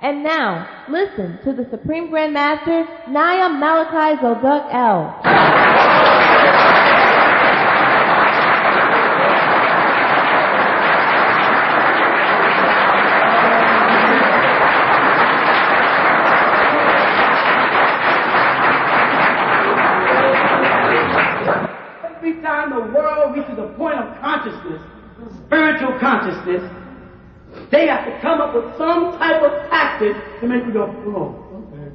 And now, listen to the Supreme Grand Master, Naya Malachi Zoduk L. Every time the world reaches a point of consciousness, spiritual consciousness, they have to come up with some type of tactic to make you go, oh, okay.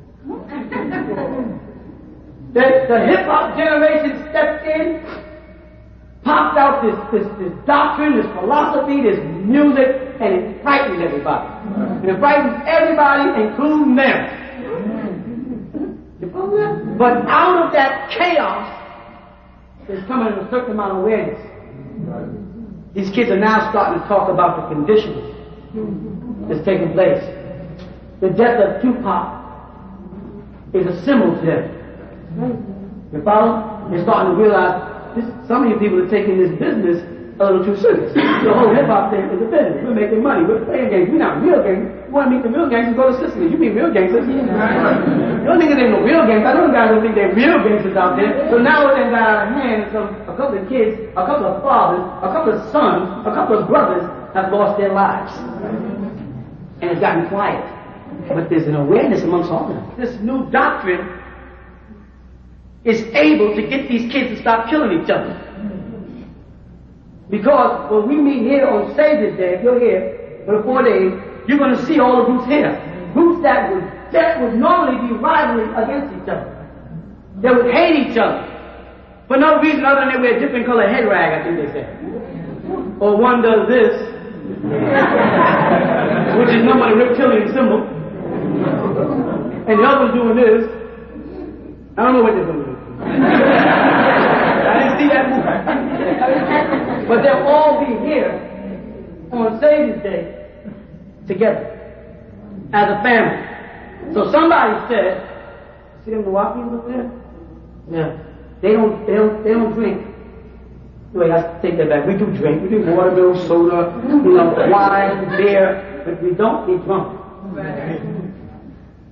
The hip-hop generation stepped in, popped out this doctrine, this philosophy, this music, and it frightens everybody. And it frightens everybody, including them. But out of that chaos, there's coming a certain amount of awareness. These kids are now starting to talk about the conditions that's taking place. The death of Tupac is a symbol to them. You follow? They're starting to realize some of you people are taking this business a little too serious. The whole hip-hop thing is a business. We're making money. We're playing games. We're not real gangsters. You want to meet the real gangsters, go to Sicily. You meet real gangsters. You don't think there's no real gangsters. I know guys don't think they're real gangsters out there. So now we're got out of hand. So a couple of kids, a couple of fathers, a couple of sons, a couple of brothers have lost their lives. And it's gotten quiet. But there's an awareness amongst all of them. This new doctrine is able to get these kids to stop killing each other. Because when we meet here on Savior's Day, if you're here for the 4 days, you're going to see all the groups here. Groups that would normally be rivaling against each other. They would hate each other. For no reason other than they wear a different color head rag, I think they say. Or one does this, which is normally a reptilian symbol. And the other one's doing this. I don't know what they're going to do. I didn't see that movie. But they'll all be here on Savior's Day together as a family. So somebody said, see them Milwaukeeans up there? Yeah. They don't drink. Wait, I take that back. We do drink. We do watermelon, soda, wine, beer, but we don't get drunk.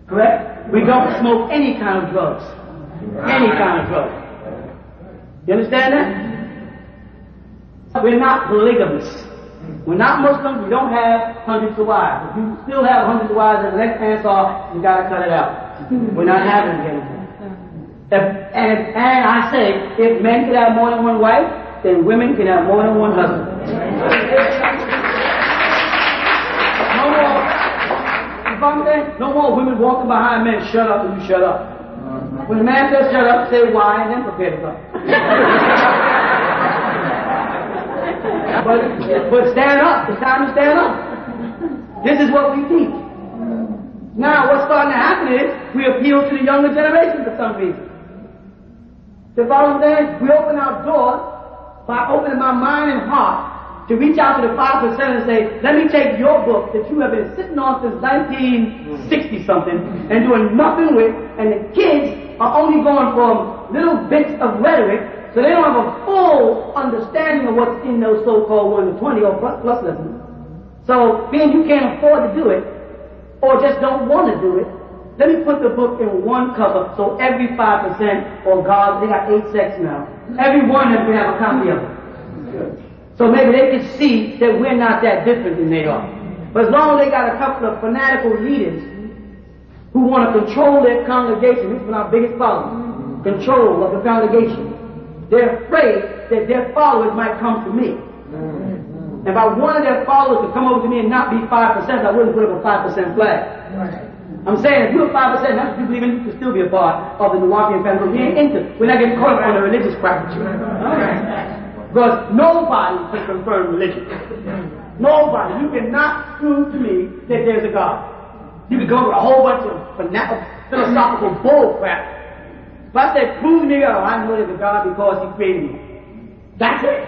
Correct? We don't smoke any kind of drugs. Any kind of drugs. You understand that? We're not polygamous. We're not Muslims. We don't have hundreds of wives. If you still have hundreds of wives, then the next answer is you got to cut it out. We're not having it anymore. And I say, if men can have more than one wife, then women can have more than one husband. No more women walking behind men, shut up and you shut up. When the man says shut up, say why, and then prepare to go. But stand up. It's time to stand up. This is what we teach. Now, what's starting to happen is we appeal to the younger generation for some reason. The following day, we open our doors by opening my mind and heart to reach out to the 5% and say, let me take your book that you have been sitting on since 1960-something and doing nothing with, and the kids are only going from little bits of rhetoric, so they don't have a full understanding of what's in those so-called 1 to 20 or plus lessons. So, being you can't afford to do it, or just don't want to do it, let me put the book in one cover so every 5%, or God, they got 8 sects now, every one of them can have a copy of it. So maybe they can see that we're not that different than they are. But as long as they got a couple of fanatical leaders who want to control their congregation, this is our biggest problem, control of the congregation. They're afraid that their followers might come to me. And if I wanted their followers to come over to me and not be 5%, I wouldn't put up a 5% flag. I'm saying if you're 5%, that's what you believe in, you can still be a part of the Milwaukee family. We ain't into, we're not getting caught up on the religious crap. Because nobody can confirm religion. Nobody. You cannot prove to me that there's a God. You can go with a whole bunch of philosophical bull crap. If I say, prove to me God, I know there's a God because He created me. That's it.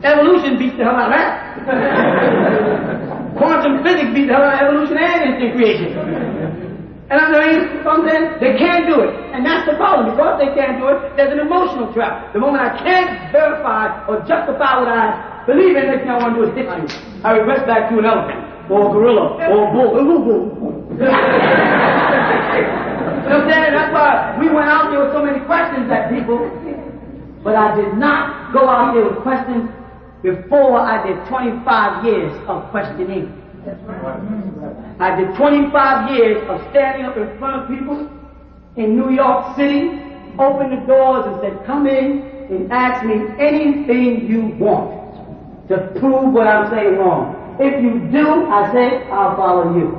Evolution beats the hell out of that. Quantum physics beats the hell out of evolution and instant creation. And I'm saying they can't do it. And that's the problem. Because they can't do it, there's an emotional trap. The moment I can't verify or justify what I believe in, next thing I want to do is hit you. I regress back to an elephant. or a gorilla, or a bull. You know what I'm saying? That's why we went out there with so many questions at people. But I did not go out there with questions before I did 25 years of questioning. I did 25 years of standing up in front of people in New York City, opened the doors and said, come in and ask me anything you want to prove what I'm saying wrong. If you do, I say, I'll follow you.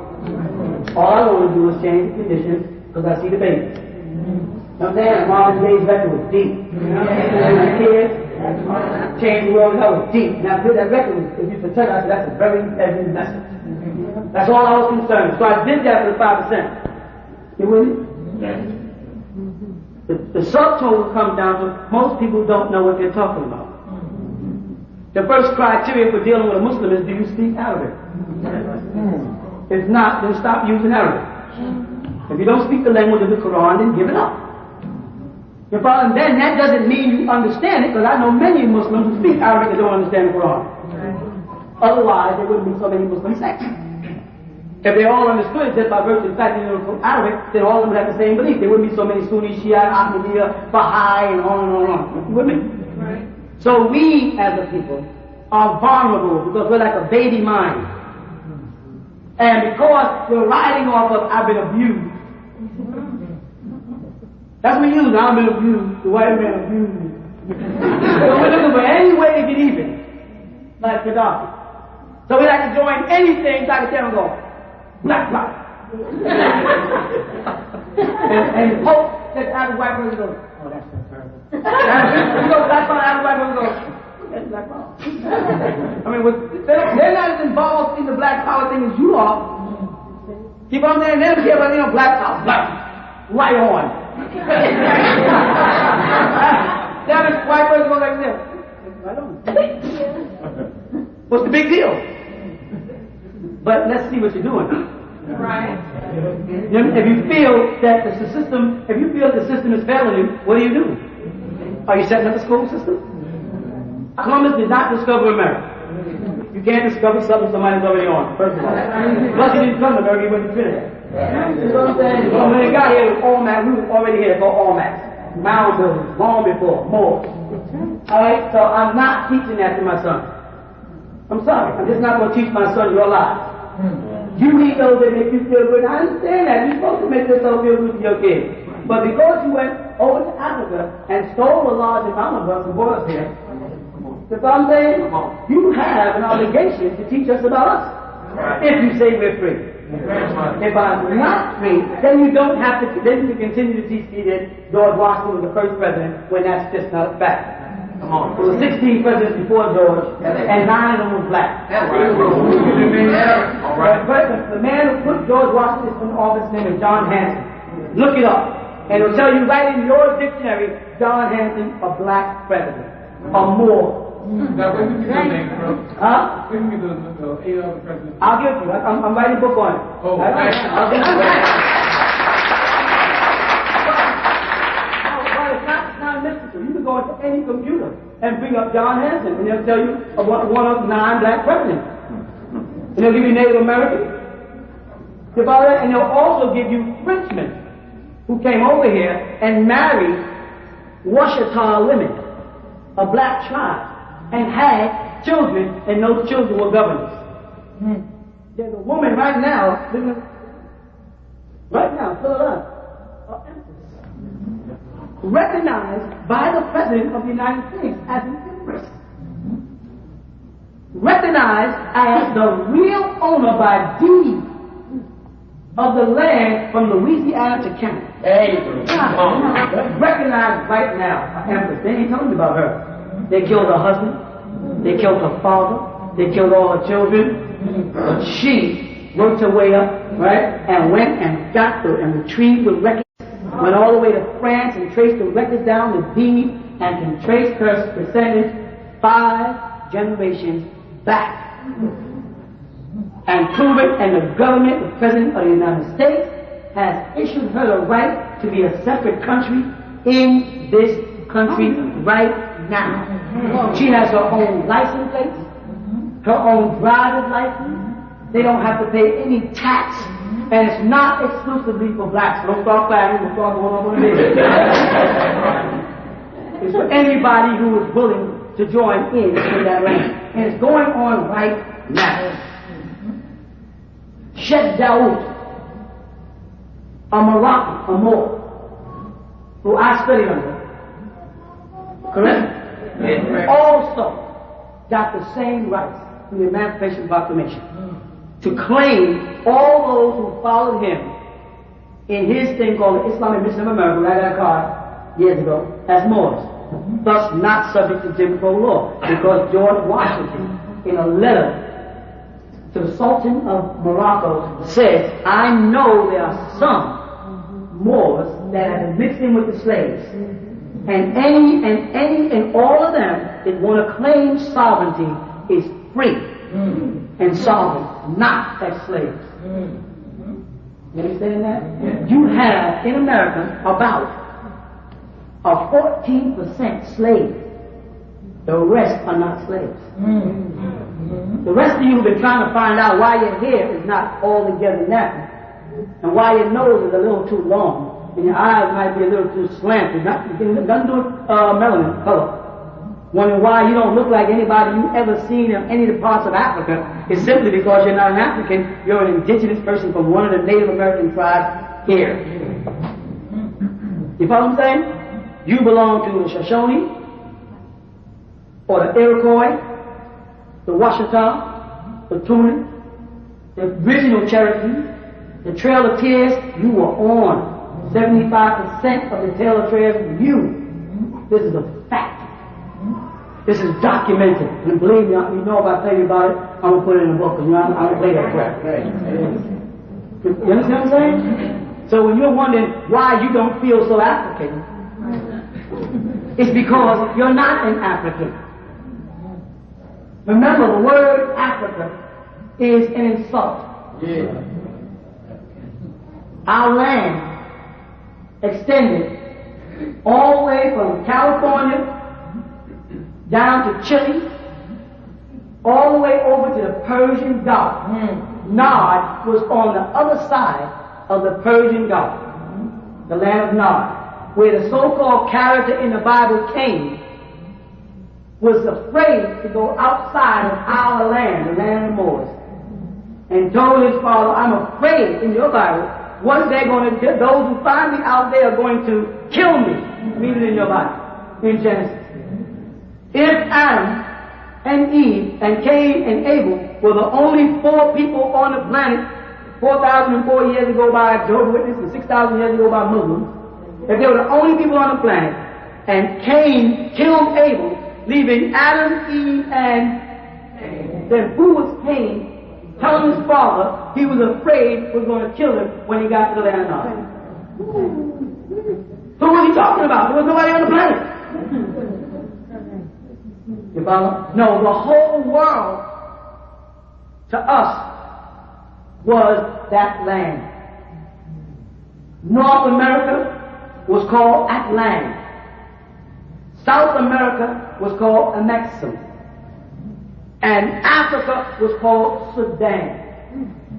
All I want to do is change the conditions because I see the babies. You know what I'm saying? Mom's day's record was deep. And the kids, change the world, that was deep. Now, that record was, if you could tell, I said, that's a very heavy message. That's all I was concerned with. So I did that for the 5%. You with me? The subtotal comes down to most people don't know what they're talking about. The first criteria for dealing with a Muslim is, do you speak Arabic? If not, then stop using Arabic. If you don't speak the language of the Quran, then give it up. And then that doesn't mean you understand it, because I know many Muslims who speak Arabic and don't understand the Quran. Otherwise, there wouldn't be so many Muslim sects. If they all understood it just by virtue of the fact that they know Arabic, then all of them would have the same belief. There wouldn't be so many Sunni, Shia, Ahmadiyya, Baha'i, and on and on and on. You with me? Right. So we, as a people, are vulnerable because we're like a baby mind. And because we're riding off of, I've been abused. That's what we use, I've been abused, the white man abused me. So we're looking for any way to get even, like Gaddafi. So we like to join anything, like a camera go, black. and hope that the average white person goes, oh, that's so terrible. You go black power, average white person goes, that's black power. I mean, they're not as involved in the black power thing as you are. Keep on saying, they don't care about, black power, right on. That white person goes like this. Right on. What's the big deal? But let's see what you're doing. Right. If you feel that the system is failing you, what do? Are you setting up a school system? Columbus did not discover America. You can't discover something somebody's already on, first of all. Plus, he didn't come to America, he went to Trinidad. You know what I'm saying? So when they got here with Olmec, we were already here for Olmec. Mound builders, long before, Moors. Alright, so I'm not teaching that to my son. I'm sorry, I'm just not going to teach my son your lies. You need those that make you feel good. I understand that. You're supposed to make yourself feel good to your kids. But because you went over to Africa and stole a large amount of us and brought us here, you know what I'm saying? You have an obligation to teach us about us. If you say we're free. If I'm not free, then you don't have to, then you continue to teach me that George Washington was the first president, when that's just not a fact. There were 16 presidents before George, and 9 of them were black. The man who put George Washington in office, his name is John Hanson. Look it up, and it'll tell you right in your dictionary, John Hanson, a black president, a Moor. Now, where did you get the name from? Huh? Where did you get the 8 other presidents? I'll give it to you. I'm writing a book on it. Oh, I'll give it to you. But it's not mystical. You can go into any computer and bring up John Hanson, and they'll tell you one of 9 black presidents. And they'll give you Native American. And they'll also give you Frenchmen who came over here and married Washita women, a black tribe, and had children, and those children were governors. There's a woman right now, still alive, recognized by the President of the United States as an empress. Recognized as the real owner by deed of the land from Louisiana to Canada. Recognized right now, an empress. They ain't telling me about her. They killed her husband, they killed her father, they killed all her children, but she worked her way up, right, and went and got and retrieved the records, went all the way to France and traced the records down the deed, and can trace her descendants 5 generations back. And prove it, and the government, the President of the United States, has issued her the right to be a separate country in this country right now. She has her own license plates, her own driver's license, They don't have to pay any tax. And it's not exclusively for blacks. Don't start clapping, we'll start going over there. It's for anybody who is willing to join in that land. And it's going on right now. Sheikh Dawood, a Moroccan, a Moor, who I studied under, correct? Also got the same rights in the Emancipation Proclamation to claim all those who followed him in his thing called the Islamic Mission of America, right at card years ago, as Moors, thus not subject to Jim Crow law, because George Washington, in a letter to the Sultan of Morocco, says, I know there are some Moors that have been mixed in with the slaves, and any and all of them that want to claim sovereignty is free and sovereign, not as slaves. You understand that? You have in America about a 14% slave. The rest are not slaves. The rest of you have been trying to find out why your hair is not altogether natural, and why your nose is a little too long, and your eyes might be a little too slanted. Nothing to do with melanin color. Wondering why you don't look like anybody you ever seen in any of the parts of Africa is simply because you're not an African. You're an indigenous person from one of the Native American tribes here. You follow what I'm saying? You belong to the Shoshone, or the Iroquois, the Washita, the Tunin, the original Cherokee, the Trail of Tears. You were on 75% of the Trail of Tears. You. This is a fact. This is documented. And believe me, you know if I tell you about it, I'm going to put it in a book, because I don't play that crap. You understand what I'm saying? So when you're wondering why you don't feel so African, it's because you're not an African. Remember, the word Africa is an insult. Our land extended all the way from California down to Chile, all the way over to the Persian Gulf. Nod was on the other side of the Persian Gulf, the land of Nod, where the so-called character in the Bible, Cain, was afraid to go outside of our land, the land of the Moors, and told his father, I'm afraid in your Bible, one day those who find me out there are going to kill me. Read it in your Bible, in Genesis. If Adam and Eve and Cain and Abel were the only 4 people on the planet 4,004 years ago by Jehovah's Witnesses and 6,000 years ago by Muslims, if they were the only people on the planet, and Cain killed Abel, leaving Adam, Eve, and then who was Cain telling his father he was afraid was going to kill him when he got to the land of Nod? Who was he talking about? There was nobody on the planet. You follow? No, the whole world to us was that land. North America was called Atlantic. South America was called Amexem. And Africa was called Sudan,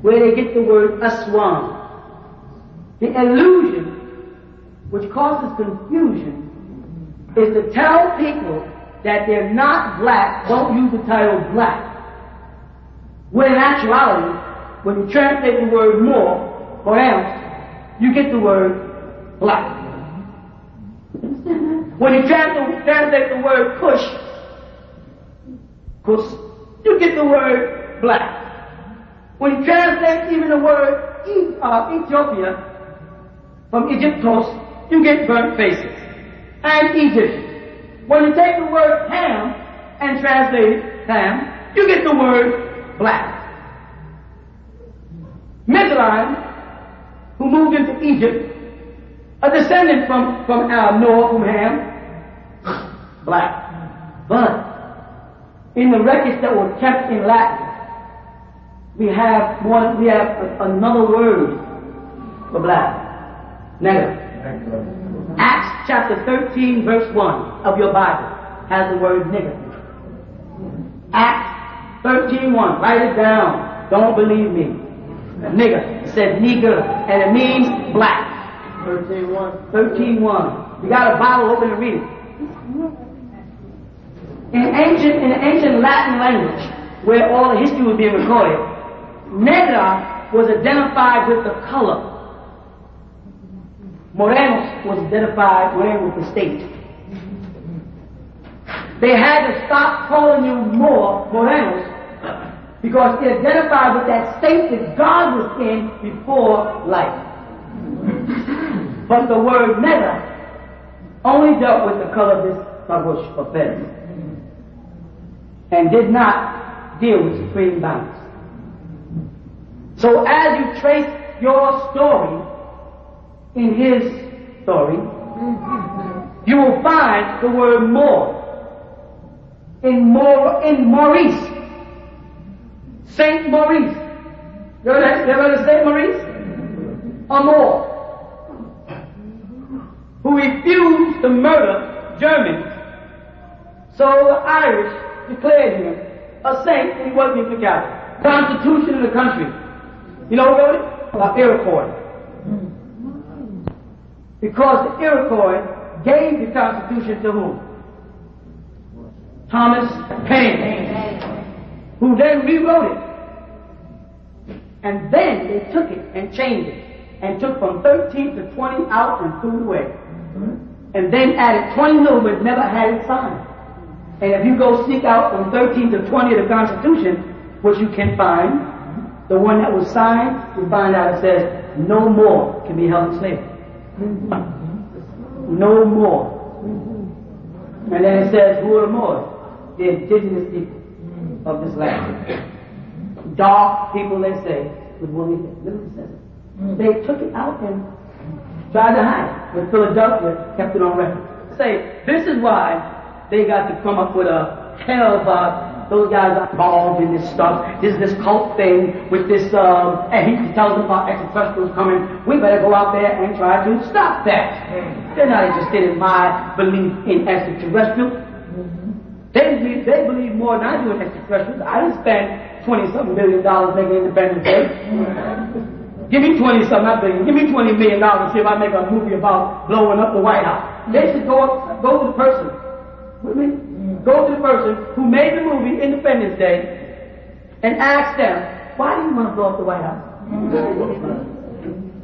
where they get the word Aswan. The illusion which causes confusion is to tell people that they're not black, don't use the title black. When in actuality, when you translate the word more or else, you get the word black. When you translate the word kush, you get the word black. When you translate even the word Ethiopia from Egyptos, you get burnt faces and Egypt. When you take the word Ham and translate it Ham, you get the word black. Mizraim, who moved into Egypt, a descendant from Noah, from Ham, black. But in the records that were kept in Latin, we have another word for black. Negative. Acts chapter 13, verse 1 of your Bible has the word nigger. Acts 13:1. Write it down. don't believe me. Nigger. It says nigger, and it means black. 13:1. 13:1. You got a Bible, open and read it. In ancient Latin language, where all the history was being recorded, negra was identified with the color. Morenos was identified with the state. They had to stop calling you more Morenos because it identified with that state that God was in before life. But the word negra only dealt with the color of this tabush or feathers and did not deal with supreme balance. So as you trace your story in his story, you will find the word more in Maurice, Saint Maurice. You ever heard of Saint Maurice? Amor, who refused to murder Germans. So the Irish declared him a saint, and he wasn't even a Catholic. Constitution of the country. You know who wrote it? Iroquois. Because the Iroquois gave the Constitution to whom? Thomas Paine, who then rewrote it. And then they took it and changed it, and took from 13 to 20 out and threw it away. And then added 20 new, but never had it signed. And if you go seek out from 13 to 20 of the Constitution, which you can find, the one that was signed, you find out it says, no more can be held in slavery. No more. And then it says, who are the Moors? The indigenous people of this land. Dark people, they say, with woolly hair. Literally says it. They took it out and tried to hide it. But Philadelphia kept it on record. Say, this is why they got to come up with a tale about those guys are involved in this stuff. This is this cult thing with this, and he tells them about extraterrestrials coming. We better go out there and try to stop that. They're not interested in my belief in extraterrestrials. They believe more than I do in extraterrestrials. I didn't spend $20-something billion making Independence Day. Give me 20-something, not billion. Give me $20 million and see if I make a movie about blowing up the White House. They should go to the person. With me? Go to the person who made the movie Independence Day and ask them, why do you want to blow up the White House?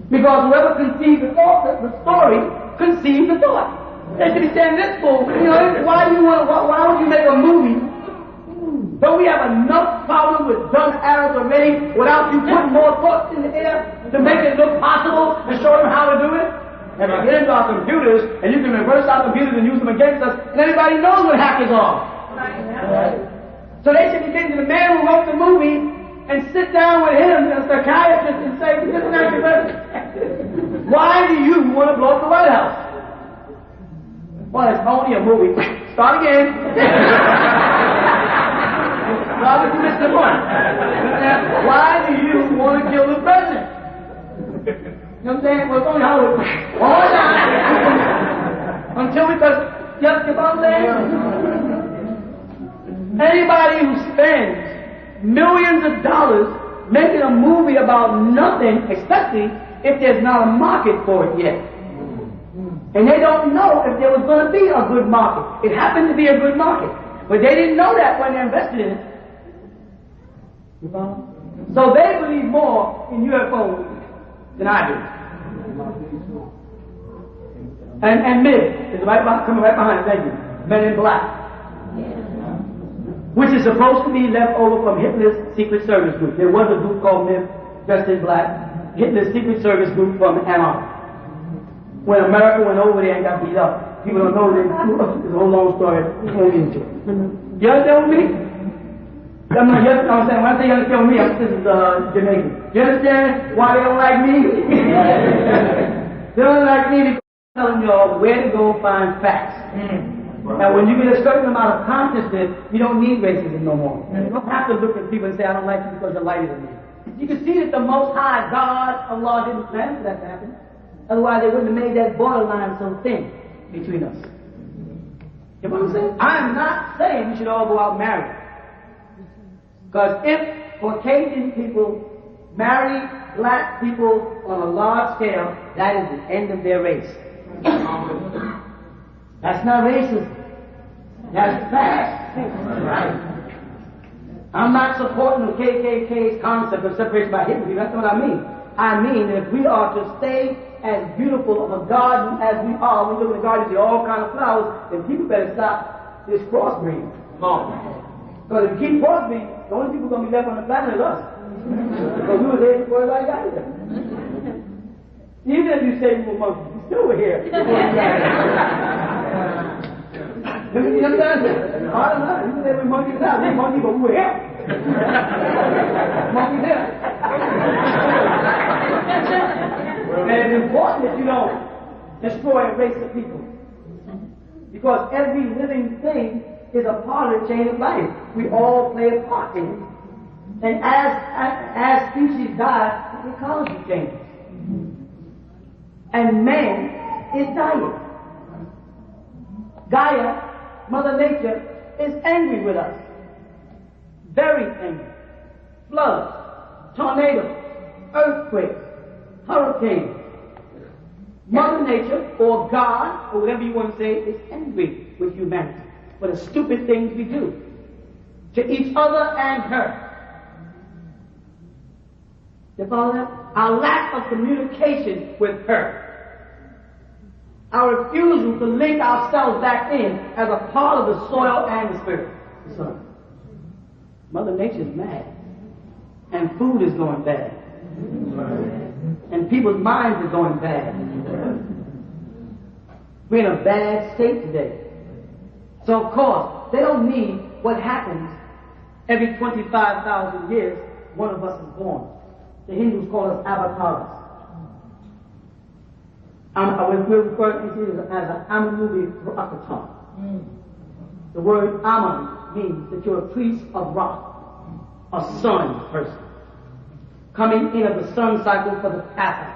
Because whoever conceived the story conceived the thought. They should be saying, this fool, why would you make a movie? Don't we have enough problems with dumb arrows already without you putting more thoughts in the air to make it look possible and show them how to do it? And we get into our computers, and you can reverse our computers and use them against us, and everybody knows what hackers are. Right. So they should be getting to the man who wrote the movie and sit down with him, a psychiatrist, and say, why do you want to blow up the White House? Well, it's only a movie. Start again. Start with Mr. One. Why do you want to kill the president? You know what I'm saying? Well, it's only Hollywood. All down. Until we touch. You know what I'm saying? Anybody who spends millions of dollars making a movie about nothing, especially if there's not a market for it yet. And they don't know if there was going to be a good market. It happened to be a good market. But they didn't know that when they invested in it. You follow? So they believe more in UFOs than I do. And MIB is coming right behind it, thank you. Men in Black. Which is supposed to be left over from Hitler's Secret Service group. There was a group called MIB, dressed in black, Hitler's Secret Service group from Antarctica. When America went over there and got beat up, people don't know this. It's a whole long story. We won't get into it. You understand me? I'm saying, when I say you understand me, this is Jamaican. You understand why they don't like me? They don't like me because I'm telling y'all where to go find facts. Now, when you get a certain amount of consciousness, you don't need racism no more. You don't have to look at people and say, I don't like you because you're lighter than me. You can see that the Most High God, Allah, didn't plan for that to happen. Otherwise, they wouldn't have made that borderline so thin between us. You know what I'm saying? I'm not saying we should all go out married. Because if Caucasian people marry black people on a large scale, that is the end of their race. That's not racism. That's fact. Right. I'm not supporting the KKK's concept of separation by history. That's what I mean. I mean, if we are to stay as beautiful of a garden as we are, we look at the garden and see all kinds of flowers, then people better stop this crossbreeding. Because if we keep crossbreeding, the only people going to be left on the planet is us. Because we were there before everybody got here. Even if you say we were monkeys, we still were here. You understand? I don't know. You say we're monkeys now. We're monkeys, but we were here. Monkeys here. And it's important that you don't destroy a race of people. Because every living thing is a part of the chain of life. We all play a part in it. And as species die, the ecology changes. And man is dying. Gaia, Mother Nature, is angry with us. Very angry. Floods, tornadoes, earthquakes, hurricanes. Mother Nature, or God, or whatever you want to say, is angry with humanity for the stupid things we do to each other and her. You follow that? Our lack of communication with her. Our refusal to link ourselves back in as a part of the soil and the spirit. So, Mother Nature is mad. And food is going bad. And people's minds are going bad. We're in a bad state today. So, of course, they don't need what happens every 25,000 years. One of us is born. The Hindus call us avatars. We're referring to it as an Amanubi Rakatar. The word Aman means that you're a priest of Ra, a sun person, coming in of the sun cycle for the Catholics.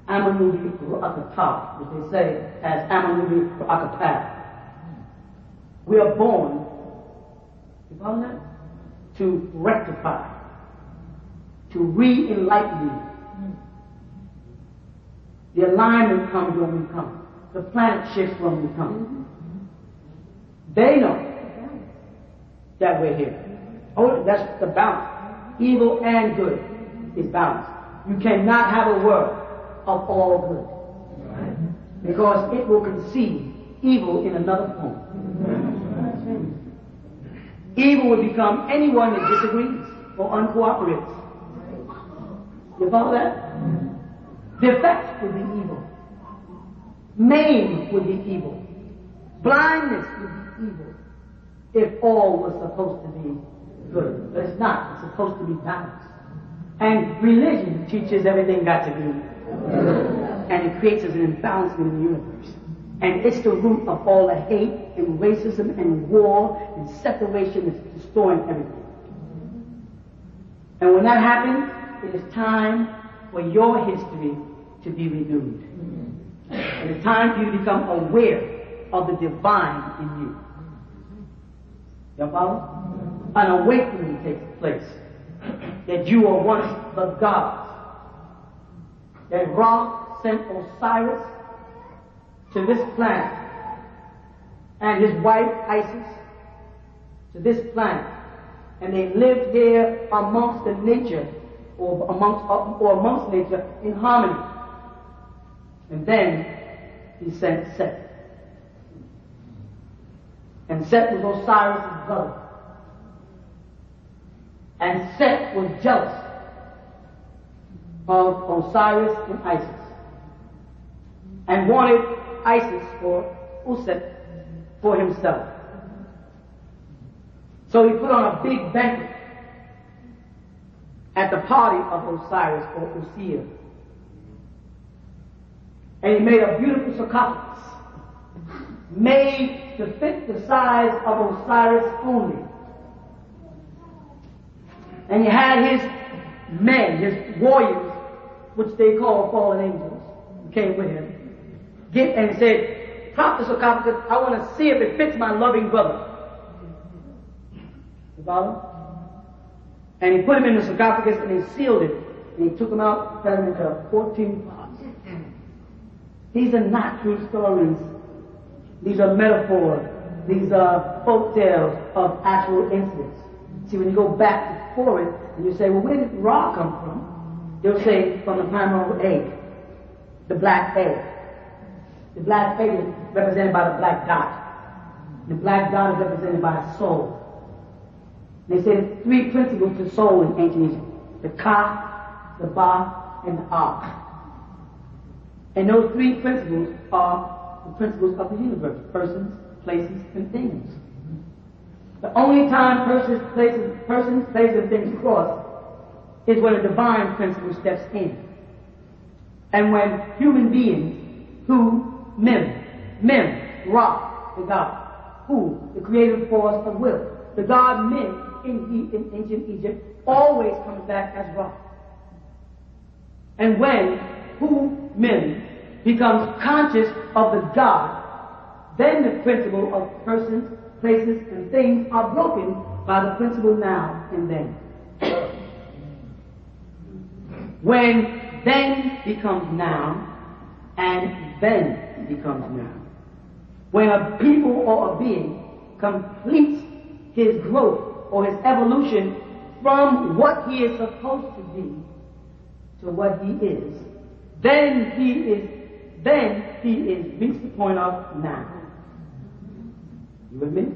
Amanubi Rakatar, which they say as Amanubi Rakatar. We are born, you follow that? To rectify, to re-enlighten you. The alignment comes when we come. The planet shifts when we come. They know that we're here. Oh, that's the balance. Evil and good is balanced. You cannot have a world of all good. Because it will conceive evil in another form. Evil will become anyone that disagrees or uncooperates. You follow that? Defect would be evil. Maim would be evil. Blindness would be evil. If all was supposed to be good. But it's not. It's supposed to be balanced. And religion teaches everything got to be. And it creates an imbalancement in the universe. And it's the root of all the hate and racism and war and separation that's destroying everything. And when that happens, it is time for your history to be renewed. It is time for you to become aware of the divine in you. You follow? An awakening takes place. That you were once the gods. That Ra sent Osiris to this planet and his wife Isis to this planet. And they lived here amongst the nature or amongst nature in harmony. And then he sent Set. And Set was Osiris' brother. And Set was jealous of Osiris and Isis. And wanted Isis or Uset for himself. So he put on a big banquet at the party of Osiris or Osir. And he made a beautiful sarcophagus, made to fit the size of Osiris only. And he had his men, his warriors, which they call fallen angels, who came with him, get and said, "Prop the sarcophagus, I want to see if it fits my loving brother." You follow? And he put him in the sarcophagus and he sealed it. And he took him out, cut him into 14 parts. These are not true stories. These are metaphors. These are folk tales of actual incidents. See, when you go back before it, and you say, well, where did Ra come from? They'll say, from the primordial egg, the black egg. The black egg is represented by the black dot. The black dot is represented by a soul. They say the three principles to soul in ancient Egypt: the Ka, the Ba, and the Ah. And those three principles are the principles of the universe: persons, places, and things. The only time persons, places, and things cross is when a divine principle steps in. And when human beings, Mem, Ra, the God, the creative force of will, the god Mem in ancient Egypt always comes back as Ra. And when Mem becomes conscious of the God, then the principle of persons, places, and things are broken by the principle now and then. When then becomes now, and then becomes now. When a people or a being completes his growth or his evolution from what he is supposed to be to what he is, then he reached the point of now. You with me?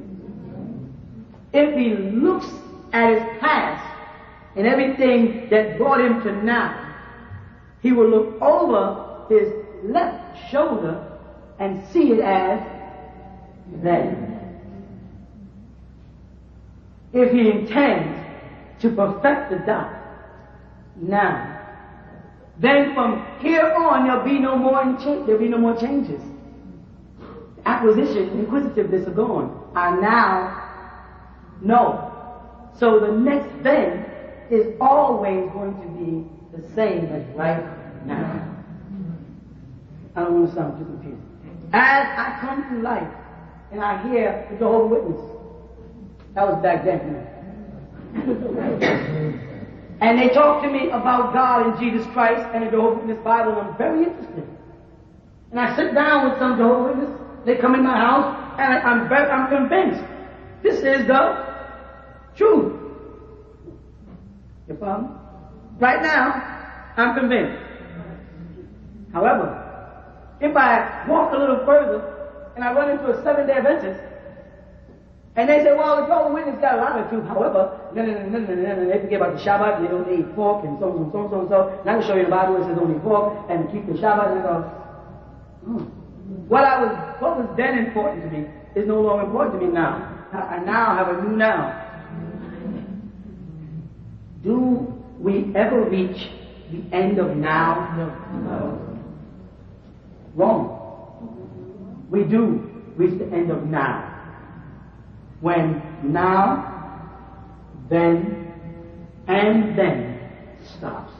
If he looks at his past and everything that brought him to now, he will look over his left shoulder and see it as then. If he intends to perfect the dot now, then from here on there'll be no more changes. Acquisition, inquisitiveness are gone. I now know. So the next then is always going to be the same as right now. I don't want to sound too confused. As I come through life and I hear the Jehovah's Witness, that was back then. And they talk to me about God and Jesus Christ and the Jehovah's Witness Bible, and I'm very interested. And I sit down with some Jehovah's Witness. They come in my house, and I'm convinced this is the truth. You follow me? Right now, I'm convinced. However, if I walk a little further and I run into a 7-day Adventist, and they say, well, the Jehovah's Witness got a lot of truth. However, they forget about the Shabbat, and they don't eat pork, and so and so and so. And I can show you in the Bible where it says don't eat pork, and keep the Shabbat, and I go, what was then important to me is no longer important to me now. I now have a new now. Do we ever reach the end of now? No. Wrong. We do reach the end of now. When now, then, and then stops.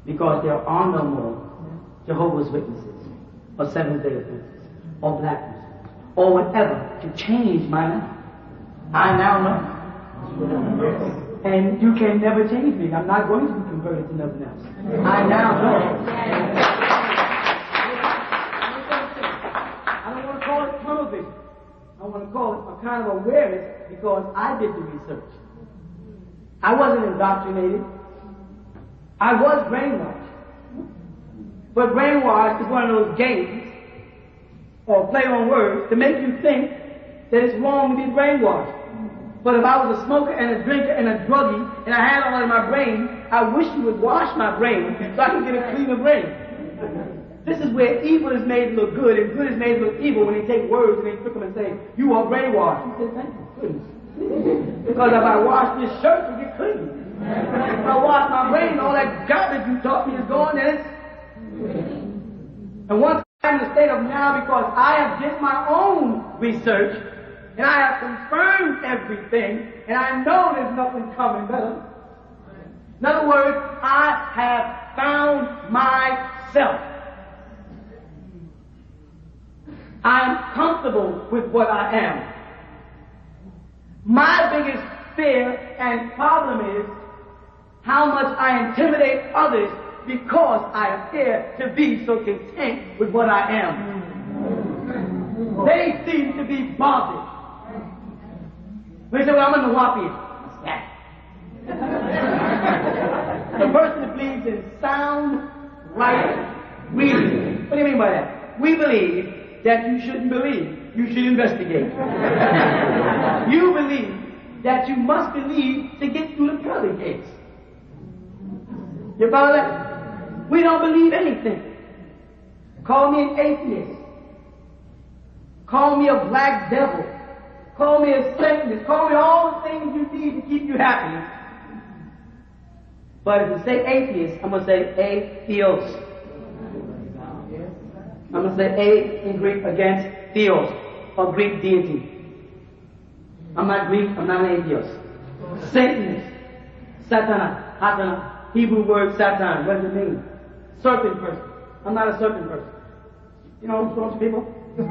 Because there are no more Jehovah's Witnesses, or Seventh-day Adventists, or black Muslims, or whatever to change my now. I now know. And you can never change me. I'm not going to be converted to nothing else. I now know. I don't want to call it tunnel vision. I want to call it a kind of awareness because I did the research. I wasn't indoctrinated. I was brainwashed. But brainwashed is one of those games or play on words to make you think that it's wrong to be brainwashed. But if I was a smoker and a drinker and a druggie and I had all in my brain, I wish you would wash my brain so I can get a cleaner brain. This is where evil is made to look good and good is made to look evil when they take words and they trick them and say, you are brainwashed. He said, thank you, goodness. Because if I wash this shirt, it get clean. If I wash my brain, all that garbage you taught me is gone, then it's... And once I'm in the state of now because I have did my own research and I have confirmed everything and I know there's nothing coming better. In other words, I have found myself. I'm comfortable with what I am. My biggest fear, and problem is how much I intimidate others because I appear to be so content with what I am. They seem to be bothered. They say, well, I'm in the Wapi. What's that? The person that believes in sound, right reasoning. What do you mean by that? We believe that you shouldn't believe. You should investigate. You believe that you must believe to get through the pearly gates. You follow that? We don't believe anything. Call me an atheist. Call me a black devil. Call me a Satanist. Call me all the things you need to keep you happy. But if you say atheist, I'm going to say atheos. I'm going to say a in Greek against theos, or Greek deity. I'm not Greek, I'm not an atheist. Satanist, Satana, Hatana, Hebrew word Satan, what does it mean? Serpent person. I'm not a serpent person. You know those people? You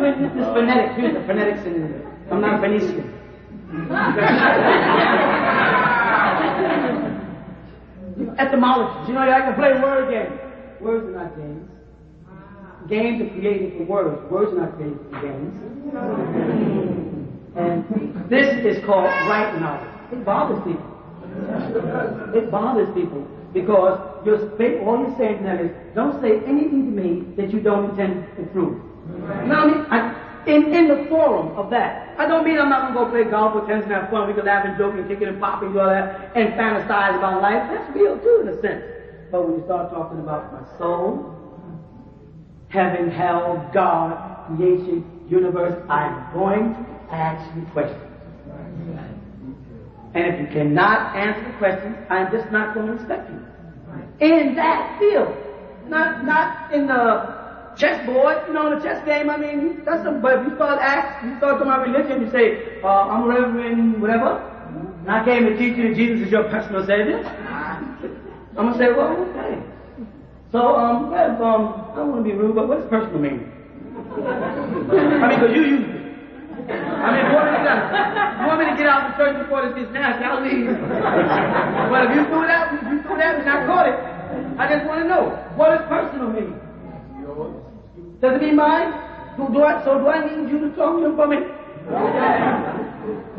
ain't this phonetics, here's the phonetics in I'm not Phoenician. Etymology. You know, I can play word games. Words are not games. Games are created for words. Words are not created for games. And this is called right knowledge. It bothers people. It bothers people because all you're saying to them is, don't say anything to me that you don't intend to prove. You know what I mean? In the forum of that. I don't mean I'm not going to go play golf with tennis and have fun. We can laugh and joke and kick it and pop and do all that and fantasize about life. That's real too in a sense. But when you start talking about my soul, heaven, hell, God, creation, universe, I'm going to ask you questions. And if you cannot answer the question, I'm just not going to respect you. In that field. Not in the chessboard, in the chess game, I mean, that's but if you start talking about religion, you say, I'm Reverend whatever, and I came to teach you that Jesus is your personal Savior. I'm going to say, well, okay. So, I don't want to be rude, but what does personal mean? I mean, because you use it. I mean, you want me to get out the church before this gets nasty, I'll leave. But if you threw that and I caught it, I just want to know, what does personal mean? Does it mean mine? Do I need you to talk to him for me?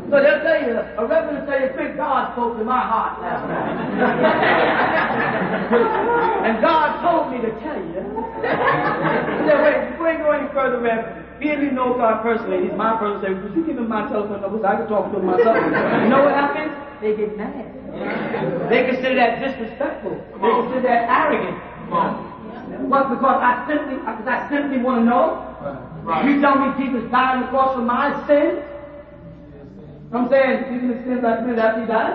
So they'll tell you, a reverend will tell you, quick, God spoke to my heart last night. And God told me to tell you. Wait, before you go any further, Reverend, he didn't know God personally. He's my person. Say, could you give him my telephone number so I can talk to him myself? You know what happens? They get mad. They consider that disrespectful. They consider that arrogant. What? Because I simply want to know. Right. You tell me Jesus died on the cross for my sins? I'm saying, you can sin like me after he died?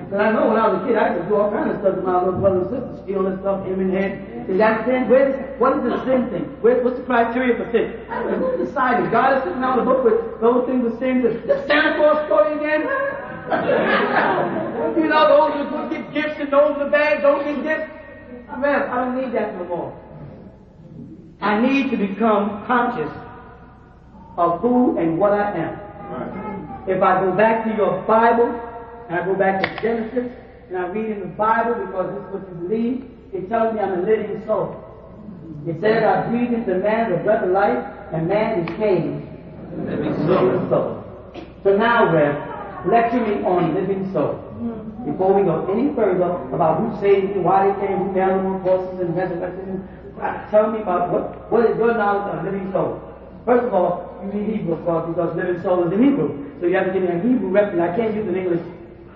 But I know when I was a kid, I could do all kinds of stuff to my little brothers and sisters, steal and stuff, him in hand. Is that sin? What is the sin thing? What's the criteria for sin? Who decided? God is sitting out of the book with those things of sin. The Santa Claus story again? You know, those who get gifts and those in the bag don't get gifts. I don't need that no more. I need to become conscious of who and what I am. Right. If I go back to your Bible, and I go back to Genesis, and I read in the Bible because this is what you believe, it tells me I'm a living soul. It says I breathe into man the breath of life, and man is changed. Living soul. So now, Rev, lecture me on living soul. Before we go any further about who saved you, why they came, who down on horses and resurrection, tell me about what is your knowledge of living soul. First of all, you need Hebrew, of course, because living soul is in Hebrew. So you have to give me a Hebrew reference. I can't use an English.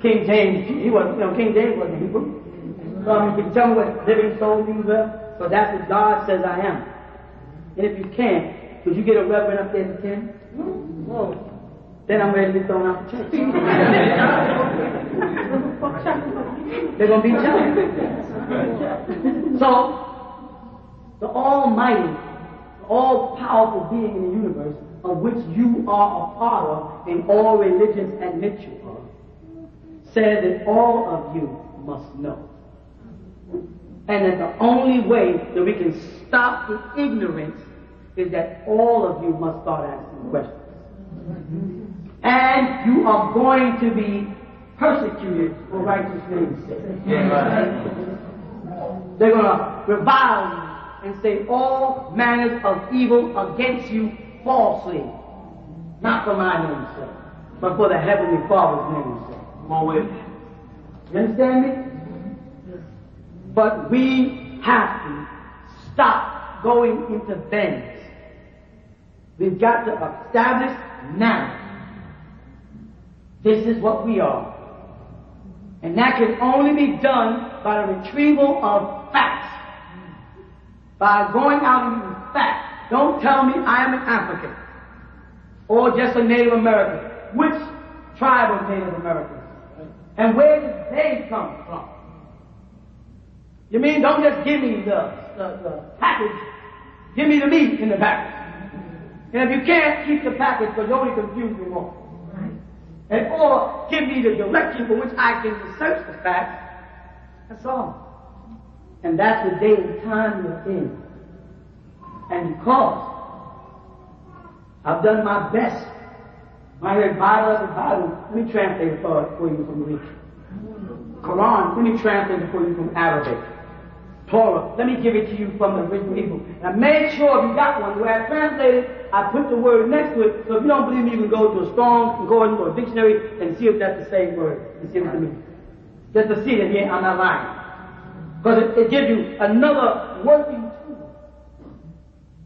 King James, King James wasn't Hebrew. You can tell me what living soul means, so that's what God says I am. And if you can't, could you get a reverend up there to 10? No. Then I'm ready to be thrown out the church. They're going to be jealous. So, the Almighty, all-powerful being in the universe, of which you are a part of, and all religions admit you are, says that all of you must know. And that the only way that we can stop the ignorance is that all of you must start asking questions. And you are going to be persecuted for righteous name's sake. They're going to revile you and say all manners of evil against you falsely. Not for my name's sake, but for the Heavenly Father's name's sake. Come on with me. You understand me? But we have to stop going into bends. We've got to establish now. This is what we are. And that can only be done by the retrieval of facts. By going out and using facts. Don't tell me I am an African. Or just a Native American. Which tribe of Native Americans? And where did they come from? You mean don't just give me the package. Give me the meat in the package. And if you can't, keep the package because you only confuse me more. And or give me the direction for which I can research the facts. That's all. And that's the day and time you're in. And because I've done my best. I heard Bible after Bible. Let me translate it for you from Greek. Quran, let me translate it for you from Arabic. Torah, let me give it to you from the original Hebrew. And I made sure if you got one, where I translated, I put the word next to it, so if you don't believe me, you can go to a Strong's Concordance or a dictionary and see if that's the same word, and see what it means. Just to see that, yeah, I'm not lying. Because it gives you another working tool.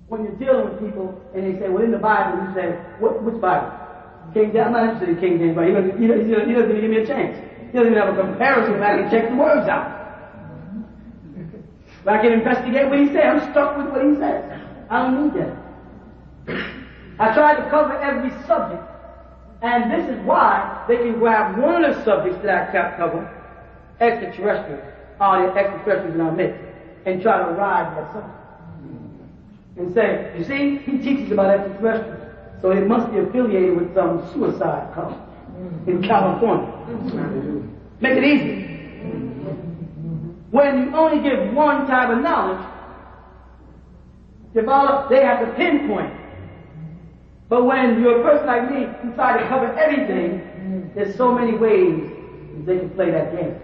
When you're dealing with people, and they say, well, in the Bible, you say, which Bible? King James? I'm not interested in King James, but he doesn't even give me a chance. He doesn't even have a comparison where I can check the words out. Where I can investigate what he said. I'm stuck with what he says. I don't need that. I tried to cover every subject, and this is why they can grab one of the subjects that I can't cover, extraterrestrials, all the extraterrestrials in our midst, and try to ride that subject. And say, you see, he teaches about extraterrestrials, so it must be affiliated with some suicide cult in California. Make it easy. When you only give one type of knowledge, they have to pinpoint. But when you're a person like me who try to cover everything, there's so many ways they can play that game.